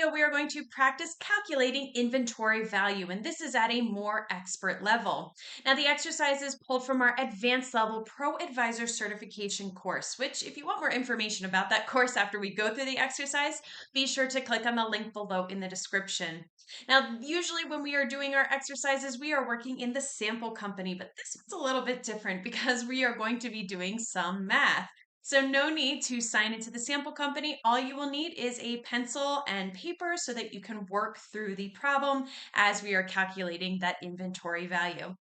video, we are going to practice calculating inventory value, and this is at a more expert level. Now, the exercise is pulled from our advanced level ProAdvisor certification course, which if you want more information about that course after we go through the exercise, be sure to click on the link below in the description. Now, usually when we are doing our exercises, we are working in the sample company, but this one's a little bit different because we are going to be doing some math. So no need to sign into the sample company. All you will need is a pencil and paper so that you can work through the problem as we are calculating that inventory value.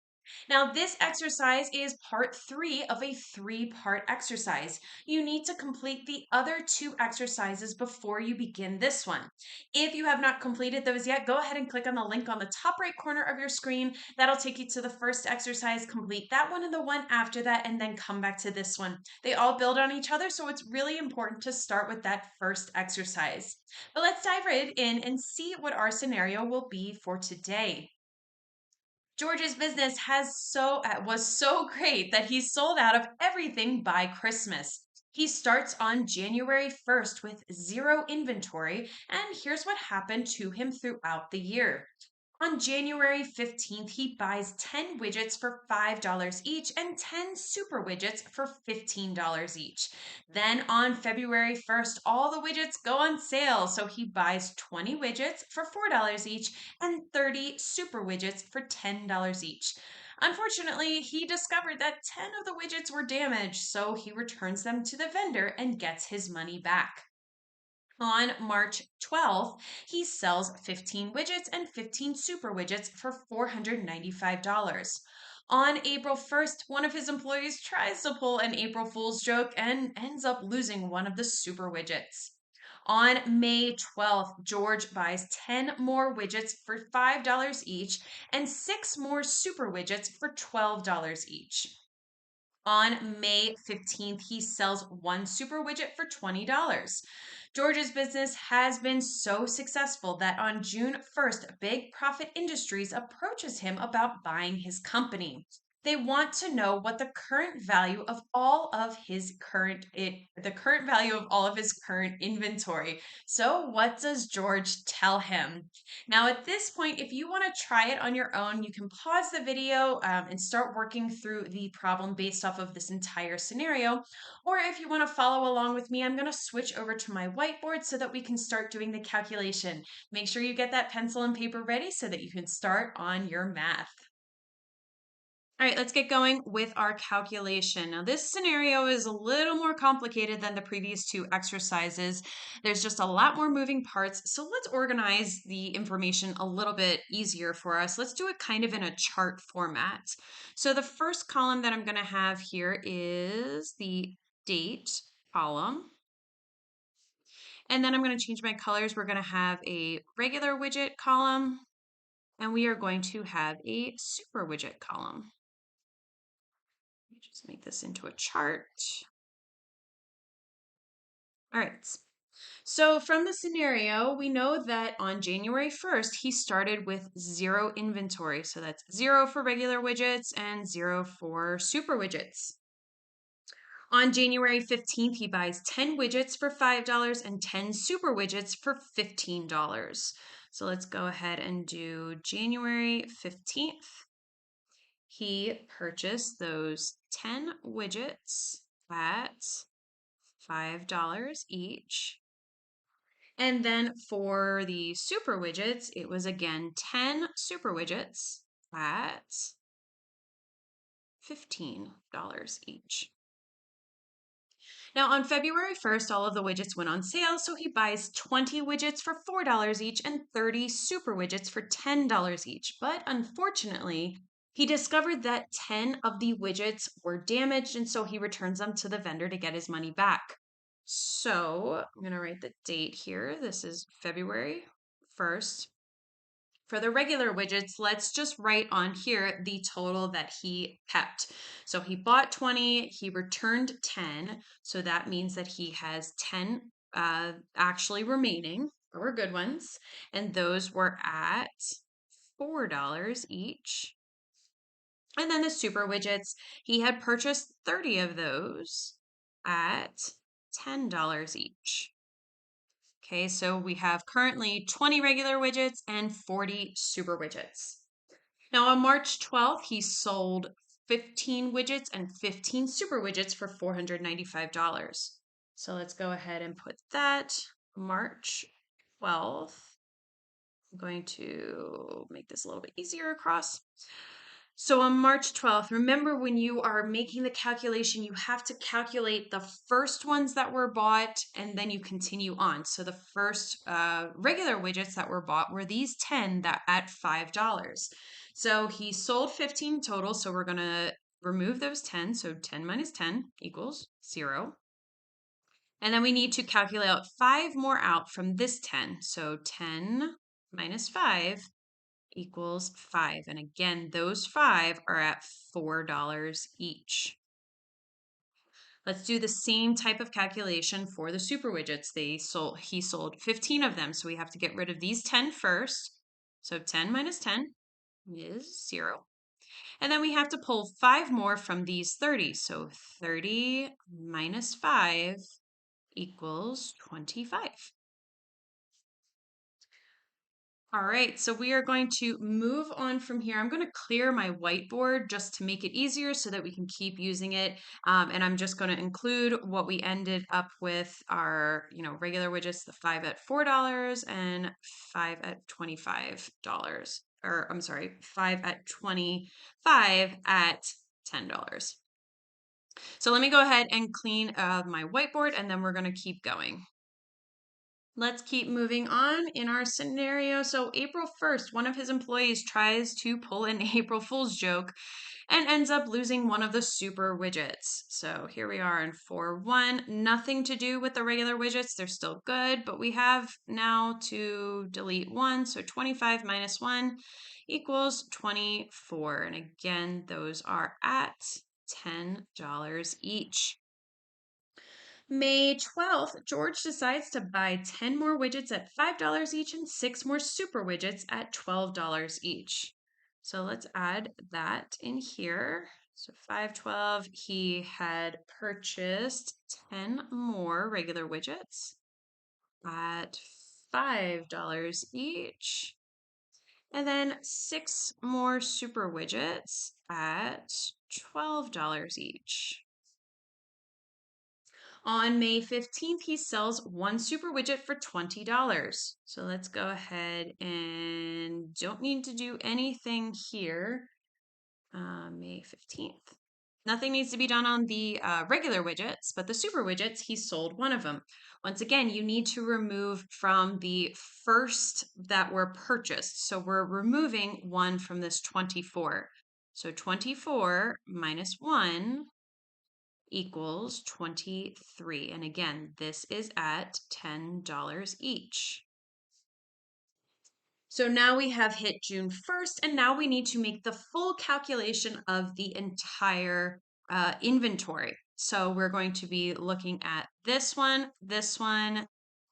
Now, this exercise is part 3 of a 3-part exercise. You need to complete the other 2 exercises before you begin this one. If you have not completed those yet, go ahead and click on the link on the top right corner of your screen. That'll take you to the first exercise, complete that one and the one after that, and then come back to this one. They all build on each other, so it's really important to start with that first exercise. But let's dive right in and see what our scenario will be for today. George's business was so great that he sold out of everything by Christmas. He starts on January 1st with zero inventory, and here's what happened to him throughout the year. On January 15th, he buys 10 widgets for $5 each and 10 super widgets for $15 each. Then on February 1st, all the widgets go on sale, so he buys 20 widgets for $4 each and 30 super widgets for $10 each. Unfortunately, he discovered that 10 of the widgets were damaged, so he returns them to the vendor and gets his money back. On March 12th, he sells 15 widgets and 15 super widgets for $495. On April 1st, one of his employees tries to pull an April Fool's joke and ends up losing one of the super widgets. On May 12th, George buys 10 more widgets for $5 each and 6 more super widgets for $12 each. On May 15th, he sells one super widget for $20. George's business has been so successful that on June 1st, Big Profit Industries approaches him about buying his company. They want to know what the current value of all of his the current value of all of his current inventory. So what does George tell him? Now, at this point, if you want to try it on your own, you can pause the video and start working through the problem based off of this entire scenario. Or if you want to follow along with me, I'm going to switch over to my whiteboard so that we can start doing the calculation. Make sure you get that pencil and paper ready so that you can start on your math. All right, let's get going with our calculation. Now, this scenario is a little more complicated than the previous 2 exercises. There's just a lot more moving parts. So let's organize the information a little bit easier for us. Let's do it kind of in a chart format. So the first column that I'm going to have here is the date column. And then I'm going to change my colors. We're going to have a regular widget column, and we are going to have a super widget column. Just make this into a chart. All right. So from the scenario, we know that on January 1st, he started with zero inventory. So that's 0 for regular widgets and 0 for super widgets. On January 15th, he buys 10 widgets for $5 and 10 super widgets for $15. So let's go ahead and do January 15th. He purchased those 10 widgets at $5 each. And then for the super widgets, it was again 10 super widgets at $15 each. Now on February 1st, all of the widgets went on sale, so he buys 20 widgets for $4 each and 30 super widgets for $10 each. But unfortunately, he discovered that 10 of the widgets were damaged, and so he returns them to the vendor to get his money back. So I'm going to write the date here. This is February 1st. For the regular widgets, let's just write on here the total that he kept. So he bought 20, he returned 10. So that means that he has 10 actually remaining. They were good ones. And those were at $4 each. And then the super widgets, he had purchased 30 of those at $10 each. Okay, so we have currently 20 regular widgets and 40 super widgets. Now on March 12th, he sold 15 widgets and 15 super widgets for $495. So let's go ahead and put that March 12th. I'm going to make this a little bit easier across. So on March 12th, remember when you are making the calculation, you have to calculate the first ones that were bought and then you continue on. So the first regular widgets that were bought were these 10 that at $5. So he sold 15 total. So we're going to remove those 10. So 10 minus 10 equals 0. And then we need to calculate out 5 more out from this 10. So 10 minus 5 equals 5. And again, those 5 are at $4 each. Let's do the same type of calculation for the super widgets. He sold 15 of them, so we have to get rid of these 10 first. So 10 minus 10 is 0. And then we have to pull 5 more from these 30. So 30 minus 5 equals 25. All right, so we are going to move on from here. I'm going to clear my whiteboard just to make it easier so that we can keep using it. And I'm just going to include what we ended up with our, regular widgets, the 5 at $4 and 5 at $25. Or I'm sorry, 5 at 25 at $10. So let me go ahead and clean my whiteboard and then we're going to keep going. Let's keep moving on in our scenario. So April 1st, one of his employees tries to pull an April Fool's joke and ends up losing one of the super widgets. So here we are in 4.1, nothing to do with the regular widgets. They're still good, but we have now to delete 1. So 25 minus 1 equals 24. And again, those are at $10 each. May 12th, George decides to buy 10 more widgets at $5 each and 6 more super widgets at $12 each. So let's add that in here. So 512, he had purchased 10 more regular widgets at $5 each. And then 6 more super widgets at $12 each. On May 15th, he sells 1 super widget for $20. So let's go ahead and don't need to do anything here. May 15th. Nothing needs to be done on the regular widgets, but the super widgets, he sold 1 of them. Once again, you need to remove from the first that were purchased. So we're removing 1 from this 24. So 24 minus 1 equals 23. And again, this is at $10 each. So now we have hit June 1st, and now we need to make the full calculation of the entire inventory. So we're going to be looking at this one,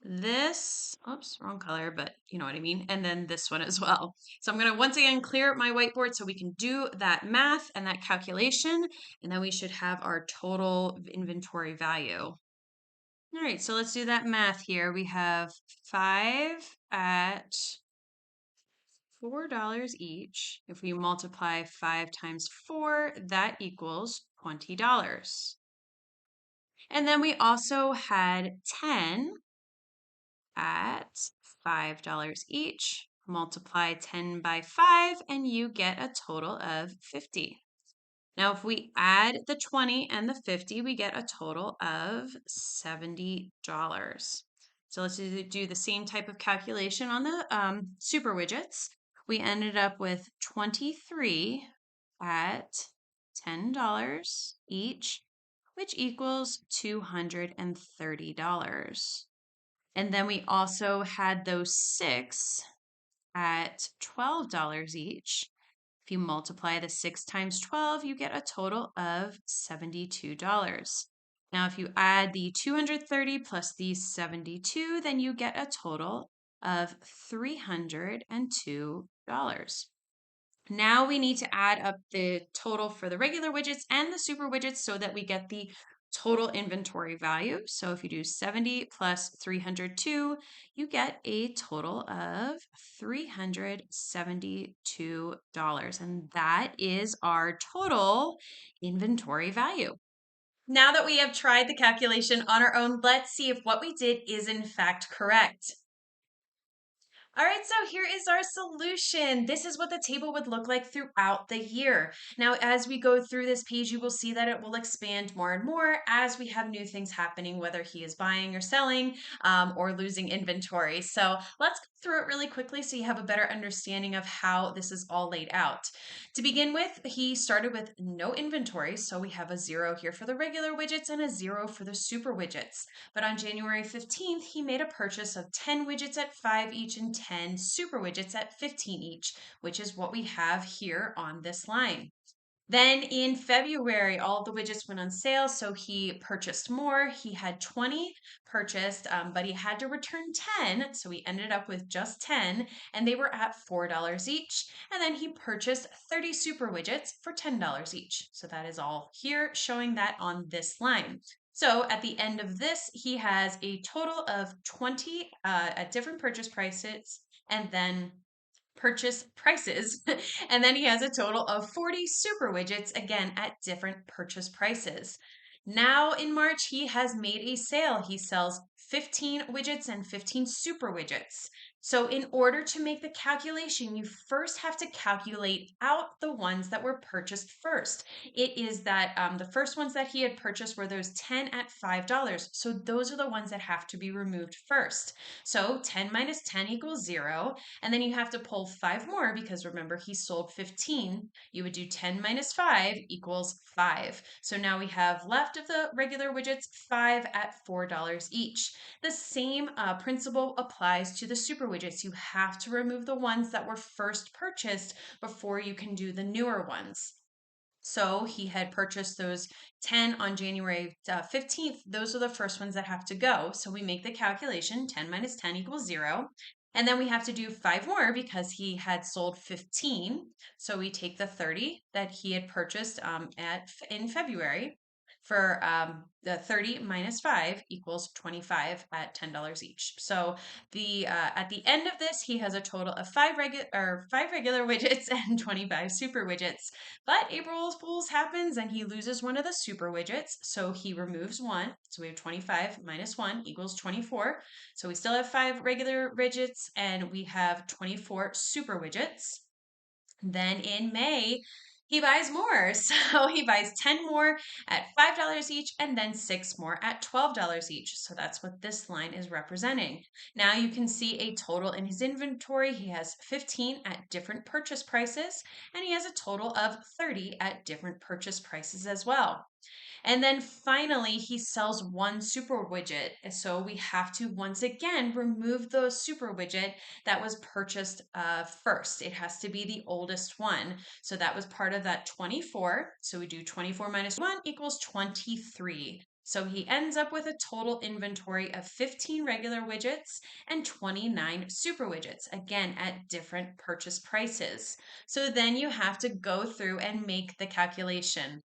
this, oops, wrong color, but you know what I mean, and then this one as well. So I'm going to once again clear up my whiteboard so we can do that math and that calculation, and then we should have our total inventory value. All right, so let's do that math here. We have 5 at $4 each. If we multiply 5 times 4, that equals $20. And then we also had 10 at $5 each. Multiply 10 by 5 and you get a total of 50. Now, if we add the 20 and the 50, we get a total of $70. So let's do the same type of calculation on the super widgets. We ended up with 23 at $10 each, which equals $230. And then we also had those 6 at $12 each. If you multiply the 6 times 12, you get a total of $72. Now, if you add the 230 plus the 72, then you get a total of $302. Now we need to add up the total for the regular widgets and the super widgets so that we get the total inventory value. So if you do 70 plus 302, you get a total of $372. And that is our total inventory value. Now that we have tried the calculation on our own, let's see if what we did is in fact correct. All right, so here is our solution. This is what the table would look like throughout the year. Now, as we go through this page, you will see that it will expand more and more as we have new things happening, whether he is buying or selling or losing inventory. So let's go through it really quickly so you have a better understanding of how this is all laid out. To begin with, he started with no inventory, so we have a 0 here for the regular widgets and a 0 for the super widgets. But on January 15th, he made a purchase of 10 widgets at 5 each and 10 super widgets at 15 each, which is what we have here on this line. Then in February, all of the widgets went on sale, so he purchased more. He had 20 purchased, but he had to return 10, so he ended up with just 10, and they were at $4 each. And then he purchased 30 super widgets for $10 each. So that is all here, showing that on this line. So at the end of this, he has a total of 20 at different purchase prices, and then purchase prices. And then he has a total of 40 super widgets, again, at different purchase prices. Now in March, he has made a sale. He sells 15 widgets and 15 super widgets. So in order to make the calculation, you first have to calculate out the ones that were purchased first. It is that the first ones that he had purchased were those 10 at $5. So those are the ones that have to be removed first. So 10 minus 10 equals 0. And then you have to pull 5 more because remember he sold 15. You would do 10 minus 5 equals 5. So now we have left of the regular widgets 5 at $4 each. The same principle applies to the super widgets. You have to remove the ones that were first purchased before you can do the newer ones. So he had purchased those 10 on January 15th. Those are the first ones that have to go. So we make the calculation 10 minus 10 equals 0. And then we have to do 5 more because he had sold 15. So we take the 30 that he had purchased in February for the 30 minus 5 equals 25 at $10 each. So the at the end of this, he has a total of 5 regular widgets and 25 super widgets. But April Fools happens and he loses one of the super widgets, so he removes one. So we have 25 minus 1 equals 24. So we still have 5 regular widgets and we have 24 super widgets. Then in May, he buys more. So he buys 10 more at $5 each and then 6 more at $12 each. So that's what this line is representing. Now you can see a total in his inventory. He has 15 at different purchase prices and he has a total of 30 at different purchase prices as well. And then finally, he sells one super widget. So we have to once again remove the super widget that was purchased first. It has to be the oldest one. So that was part of that 24. So we do 24 minus 1 equals 23. So he ends up with a total inventory of 15 regular widgets and 29 super widgets, again at different purchase prices. So then you have to go through and make the calculation.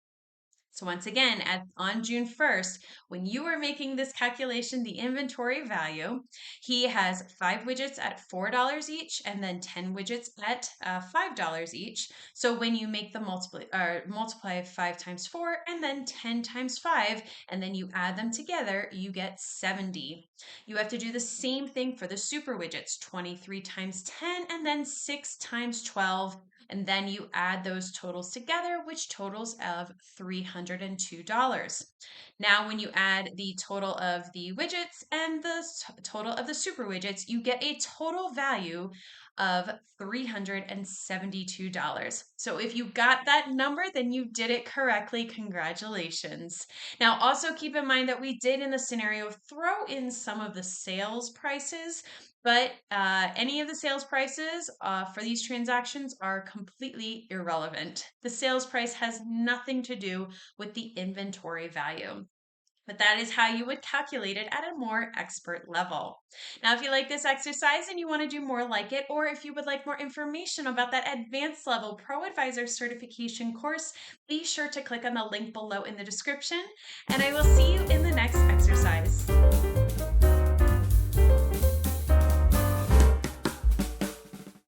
So once again, on June 1st, when you are making this calculation, the inventory value, he has 5 widgets at $4 each and then 10 widgets at $5 each. So when you make the multiply 5 times 4 and then 10 times 5, and then you add them together, you get 70. You have to do the same thing for the super widgets, 23 times 10 and then 6 times 12. And then you add those totals together, which totals of $302. Now, when you add the total of the widgets and the total of the super widgets, you get a total value of $372. So if you got that number, then you did it correctly. Congratulations. Now, also keep in mind that we did in the scenario throw in some of the sales prices, but any of the sales prices for these transactions are completely irrelevant. The sales price has nothing to do with the inventory value. But that is how you would calculate it at a more expert level. Now, if you like this exercise and you want to do more like it, or if you would like more information about that advanced level ProAdvisor certification course, be sure to click on the link below in the description, and I will see you in the next exercise.